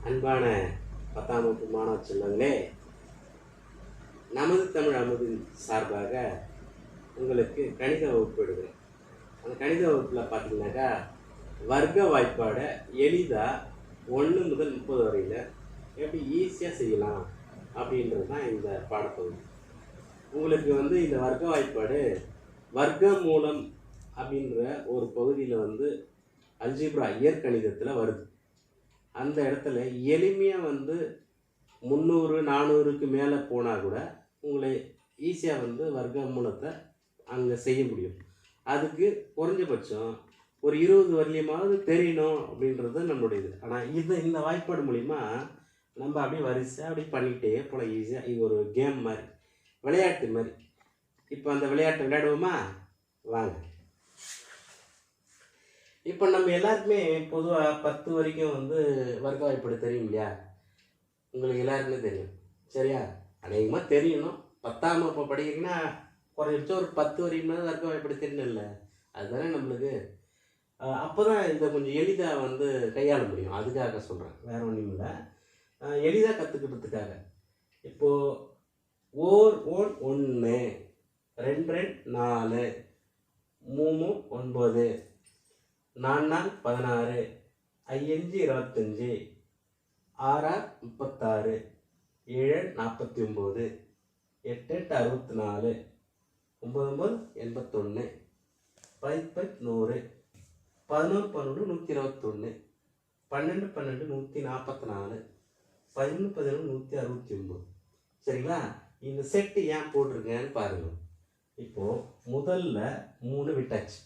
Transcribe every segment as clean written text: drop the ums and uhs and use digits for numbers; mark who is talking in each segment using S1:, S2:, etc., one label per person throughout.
S1: அன்பான 10ஆம் வகுப்பு மாணவ செல்வங்களே, நமது தமிழ் அமுதின் சார்பாக உங்களுக்கு கணித வகுப்பு எடுக்கிறேன். அந்த கணித வகுப்பில் பார்த்தீங்கன்னாக்கா வர்க்க வாய்ப்பாடை எளிதாக 1 முதல் 30 வரையில் எப்படி ஈஸியாக செய்யலாம் அப்படின்றது தான் இந்த பாடப்பகுதி. உங்களுக்கு இந்த வர்க்க வாய்ப்பாடு வர்க்க மூலம் அப்படின்ற ஒரு பகுதியில் அல்ஜிப்ரா இயற்கணிதத்தில் வருது. அந்த இடத்துல எளிமையாக 300 400க்கு மேலே போனால் கூட உங்களை ஈஸியாக வர்க்க மூலத்தை அங்கே செய்ய முடியும். அதுக்கு குறைஞ்சபட்சம் ஒரு 20 வரலையுமாவது தெரியணும் அப்படின்றது நம்மளுடைய இது. ஆனால் இந்த வாய்ப்பாடு மூலிமா நம்ம அப்படியே வரிசையாக அப்படி பண்ணிக்கிட்டே போல ஈஸியாக. இது ஒரு கேம் மாதிரி, விளையாட்டு மாதிரி. இப்போ அந்த விளையாட்டை விளையாடுவோமா? வாங்க. இப்போ நம்ம எல்லாருக்குமே பொதுவாக 10 வரைக்கும் வர்க்க வாய்ப்பாடு தெரியும் இல்லையா? உங்களுக்கு எல்லாருக்குமே தெரியும், சரியா? அநேகமாக தெரியணும். 10ஆம் வகுப்பு படிக்கிறீங்கன்னா குறைஞ்சபட்சம் ஒரு 10 வரைக்கும் வர்க்க வாய்ப்பாடு தெரியணும் இல்லை? அதுதானே நம்மளுக்கு. அப்போ தான் இதை கொஞ்சம் எளிதாக கையாள முடியும். அதுக்காக சொல்கிறேன், வேறு ஒன்றும் இல்லை. எளிதாக கற்றுக்கிட்டதுக்காக. இப்போது ஓர் 1 2 4 3 9 4 16 5 25 6 36 7 49 8 64 9 81 10 100 11 121 12 144 11 169. சரிங்களா? இந்த செட்டு ஏன் போட்டிருக்கேன்னு பாருங்கள். இப்போது முதல்ல 3 விட்டாச்சு.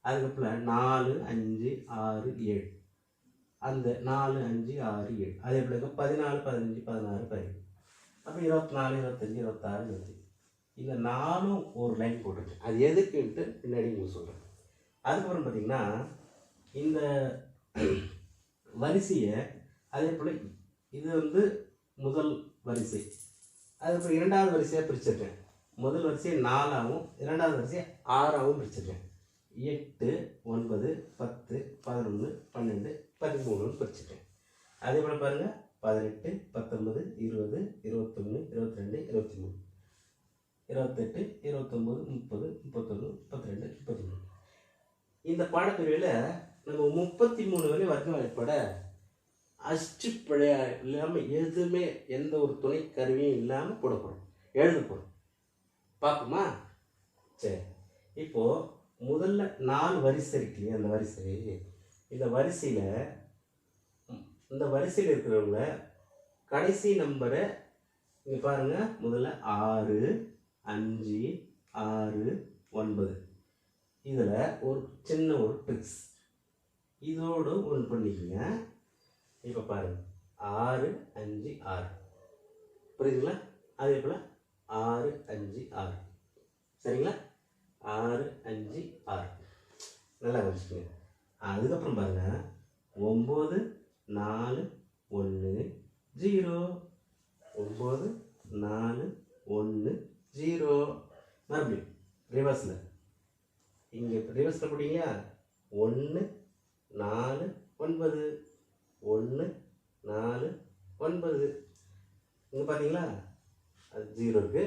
S1: அதுக்கப்புறம் 4 5 6 7, அந்த 4 5 6 7. அதே போல 14 15 16 17. அப்போ 24 25 26 27. இந்த 4 ஒரு லைன் போட்டுருக்கேன். அது எதுக்குன்ட்டு பின்னாடி உங்களுக்கு சொல்கிறேன். அதுக்கப்புறம் பார்த்தீங்கன்னா இந்த வரிசையை அதே போல் இது முதல் வரிசை. அதுக்கப்புறம் இரண்டாவது வரிசையாக பிரிச்சிருக்கேன். முதல் வரிசையை 4ஆகவும் இரண்டாவது வரிசையை 6ஆகவும் பிரிச்சிருக்கேன். 8 9 10 11 12 13 பிரிச்சுட்டேன். அதே போல் பாருங்கள், 18 19 20 21 22 23 28 29 30 31 32 33. இந்த பாடப்பிரிவில் நம்ம 33 வரை வர்க்க வாய்ப்பாட அச்சுப்பிழையா இல்லாமல் எதுவுமே எந்த ஒரு துணை கருவியும் இல்லாமல் போட போகிறோம், எழுத போகிறோம். பார்ப்போமா? சரி. இப்போது முதல்ல 4 வரிசை இருக்கு. அந்த வரிசை, இந்த வரிசையில் இருக்கிறவங்கள கடைசி நம்பரை இங்கே பாருங்கள். முதல்ல 6 5 6 9. இதில் ஒரு சின்ன ஒரு ட்ரிக்ஸ் இதோடு ஒன்று பண்ணிக்கோங்க. இப்போ பாருங்கள், 6 5 6. புரியுதுங்களா? அதே போல் 6 5 6. சரிங்களா? 6 5 6 நல்லா வச்சுக்கோங்க. அதுக்கப்புறம் பாருங்கள், 9 4 1 0. 9 4 1 0. மறுபடியும் ரிவர்ஸில், இங்கே ரிவர்ஸில் போட்டிங்களா? 1 4 9 1 4 9. இங்கே பார்த்தீங்களா? அது 0 இருக்குது.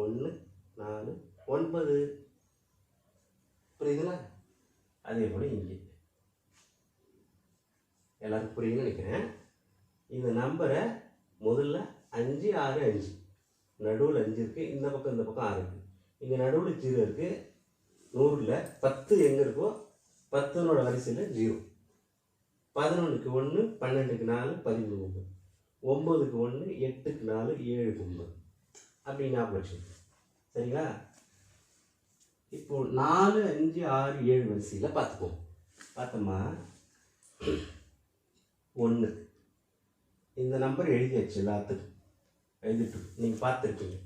S1: 1 4 9. புரியுதுங்களா? அதே போல் இங்கே எல்லாருக்கும் புரியுதுன்னு நினைக்கிறேன். இந்த நம்பரை முதல்ல 5 6 5, நடுவில் 5 இருக்குது. இந்த பக்கம் 6 இருக்குது. இங்கே நடுவில் 0 இருக்குது. 100ல் 10 எங்கே இருக்கோ 10னோட வரிசையில் 0. 11க்கு 1 12க்கு 4 13 9 9க்கு 1 8க்கு 4 7க்கு 9 அப்படி ஞாபகம் வச்சுக்கோங்க. சரிங்களா? இப்போது 4 5 6 7 வரிசையில் பார்த்துப்போம். பார்த்தோமா? 1 இந்த நம்பர் எழுதியாச்சு, எல்லாத்துக்கும் எழுதிட்டு நீங்கள் பார்த்துருக்கீங்க.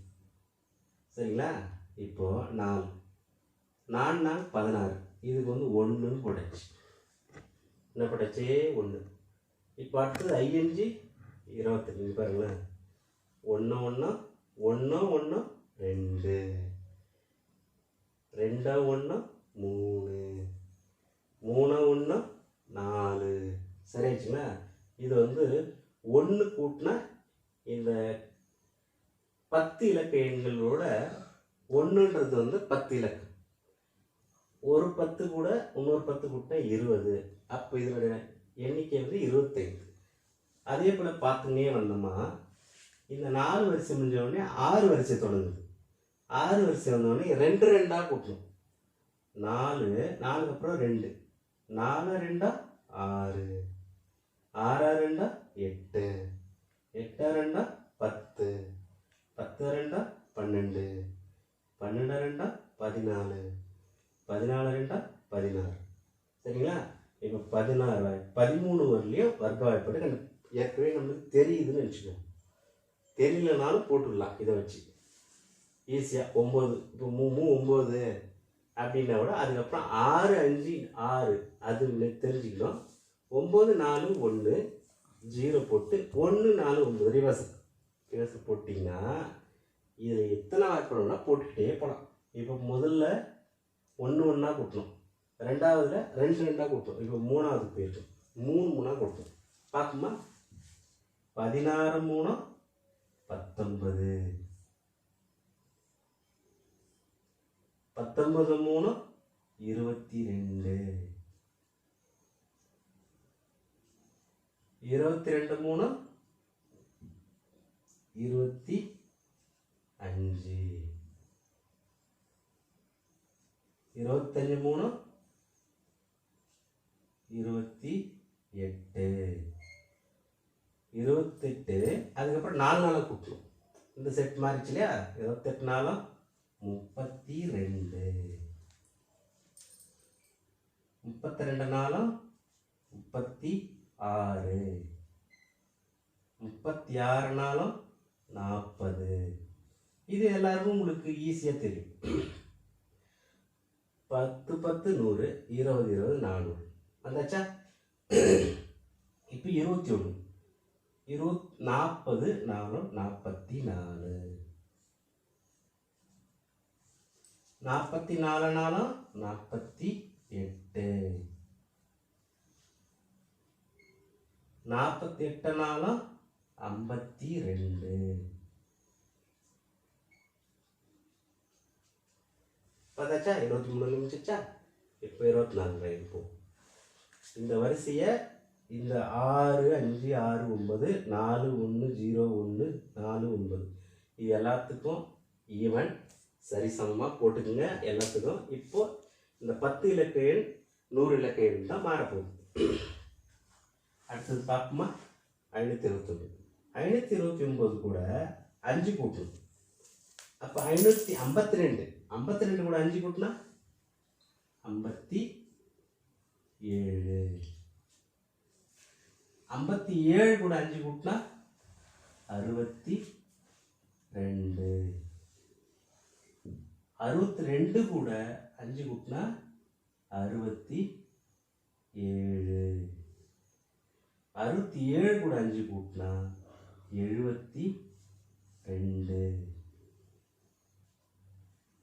S1: சரிங்களா? இப்போது 4 4 16. இதுக்கு 1ன்னு போட்டாச்சு. என்ன போட்டாச்சு? 1. இப்போ அடுத்தது 5 25. பாருங்களேன், 1 1 1 1 2 2 1 3 3 1 4. சரியாச்சுங்களா? இது 1 கூட்டினா இந்த 10 இலக்க எண்களோட 1ன்றது வந்து 10 இலக்கம். ஒரு 10 கூட இன்னொரு 10 கூட்டினா 20. அப்போ இதனுடைய எண்ணிக்கை வந்து 25. அதே போல் பார்த்துன்னே வந்தோமா இந்த 4 வரிசை முடிஞ்ச உடனே 6 வரிசை தொடங்குது. 6 வரிசை வந்தோடனே 2 2ஆக கூட்டணும். 4 4க்கு அப்புறம் 2, 4 2 6, 6 2 8, 8 2 10, 10 2 12, 12 2 14, 14 2 16. சரிங்களா? இப்போ 16 13 வரலையும் வர்க்க வாய்ப்பாடு ஏற்கனவே நம்மளுக்கு தெரியுதுன்னு நினச்சிக்கோங்க. தெரியலனாலும் போட்டுடலாம். இதை வச்சு ஈஸியாக 9 இப்போ 9 அப்படின்னா கூட அதுக்கப்புறம் 6 5 6 அது தெரிஞ்சுக்கணும். 9 4 1 0 போட்டு 1 4 9 ரிவர்ஸ் போட்டிங்கன்னா இதில் எத்தனை வாய்ப்புனா போட்டுக்கிட்டே போகலாம். இப்போ முதல்ல 1 1ஆக கூட்டணும், ரெண்டாவதுல 2 2ஆக கூட்டணும், இப்போ மூணாவது போயிருக்கு 3 3ஆக கூட்டணும். பார்க்குமா 16 3 19, 19 3 22, 22 3 25, 25 3 28, 28. அதுக்கப்புறம் 4 நாளாக கூட்டணும். இந்த செட் மாறிச்சு இல்லையா? 28 4 32, 32 4 36, 36 4 40. இது எல்லாருக்கும் உங்களுக்கு ஈஸியாக தெரியும். 10 10 100, 20 20 400 வந்தாச்சா? இப்போ 21 40 4 44, 44 4 48, 48 4 52. பார்த்தாச்சா? 23 நிமிஷச்சா? இப்போ 24 இருக்கும். இந்த வரிசையை இந்த 6 5 6 9 4 1 0 1 4 9 இது எல்லாத்துக்கும் ஈவன் சரிசமமாக போட்டுக்குங்க. எல்லாத்துக்கும் இப்போ இந்த 10 இலக்க எண் 100 இலக்க எண் தான் மாறப்போகுது. அடுத்தது பார்ப்போமா? 529. 529 கூட 5 கூட்டணும். அப்போ 552. 52 கூட 5 கூட்டினா 57. 57 கூட 5 கூட்டினா 62. 62 கூட 5 கூட்டினா 67. 67 கூட 5 கூட்டினா 72.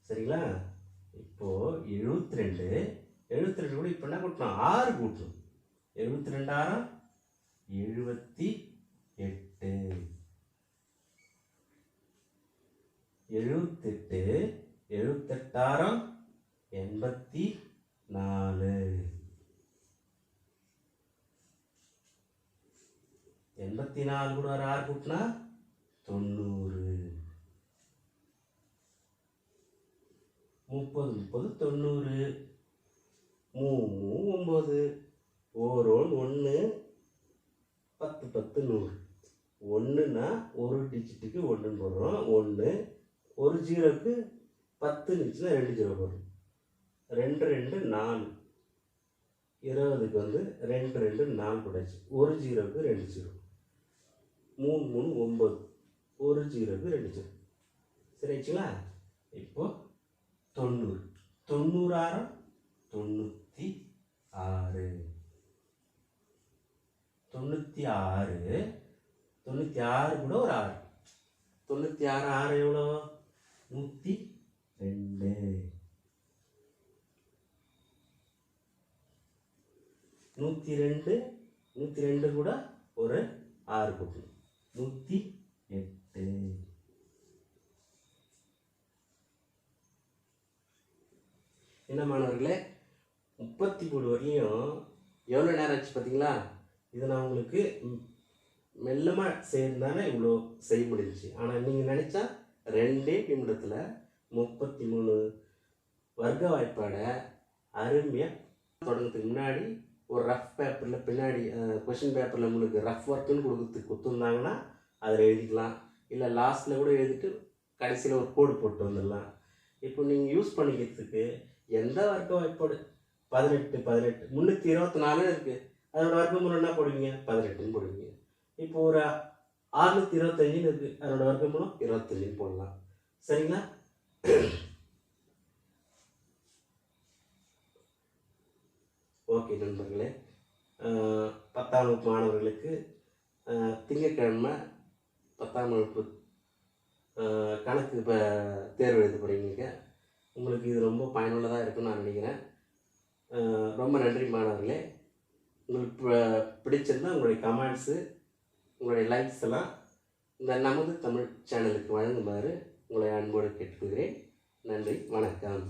S1: சரிங்களா? இப்போ 72 கூட இப்போ என்ன கூட்டணும்? 6 கூட்டணும். 72 6 78, 78 78 84, 84 கூட ஒரு 6 கூட்டினா 90, 30 30 90, 3 9, 1 1 10 10 100. 1ன்னா ஒரு டிஜிட்டுக்கு 1 போடுறோம். 1 ஒரு ஜீரோக்கு 10 இருந்துச்சுன்னா 2 ஜீரோ போடுறோம். 2 2 4, 20க்கு வந்து 2 2 4 போட்டாச்சு. ஒரு ஜீரோக்கு 2 ஜீரோ, 3 3 9, ஒரு ஜீரோக்கு 2 ஜீரோ. சரி ஆச்சுங்களா? இப்போ 90 96 96 96 96 கூட ஒரு 6. 96 6 எவ்வளோ? 102. 102 102 கூட ஒரு 6 கூட்டணும் 108. என்ன மாணவர்களே, 33 வரையும் எவ்வளோ நேரம் ஆச்சு பார்த்தீங்களா? இது நான் உங்களுக்கு மெல்லமாக சேர்ந்தானே இவ்வளோ செய்ய முடிஞ்சிச்சு. ஆனால் நீங்கள் நினச்சா 2 நிமிடத்தில் 33 வர்க்க வாய்ப்பாடை அருமையாக தொடங்கிறதுக்கு முன்னாடி ஒரு ரஃப் பேப்பரில் பின்னாடி கொஷின் பேப்பரில் உங்களுக்கு ரஃப் ஒர்க்குன்னு கொடுத்துருந்தாங்கன்னா அதில் எழுதிக்கலாம். இல்லை லாஸ்ட்டில் கூட எழுதிட்டு கடைசியில் ஒரு கோடு போட்டு வந்துடலாம். இப்போ நீங்கள் யூஸ் பண்ணிக்கிறதுக்கு எந்த வர்க்க வாய்ப்பாடு 18 324 இருக்குது. அதோட வர்க்கமூலம் என்ன போடுவீங்க? 18ன்னு போடுவீங்க. இப்போ ஒரு 625 இருக்குது. அதோட வர்க்கமூலம் 25ன்னு போடலாம். சரிங்களா? ஓகே நண்பர்களே, 10ஆம் வகுப்பு மாணவர்களுக்கு திங்கட்கிழமை 10ஆம் வகுப்பு கணக்கு இப்போ தேர்வு எழுத போகிறீங்க. உங்களுக்கு இது ரொம்ப பயனுள்ளதாக இருக்குன்னு நான் நினைக்கிறேன். ரொம்ப நன்றி மாணவர்களே. உங்களுக்கு பிடிச்சிருந்தால் உங்களுடைய கமெண்ட்ஸு, உங்களுடைய லைக்ஸ் எல்லாம் இந்த நமது தமிழ் சேனலுக்கு வழங்குமாறு உங்களை அன்போடு கேட்டுக்கொள்கிறேன். நன்றி, வணக்கம்.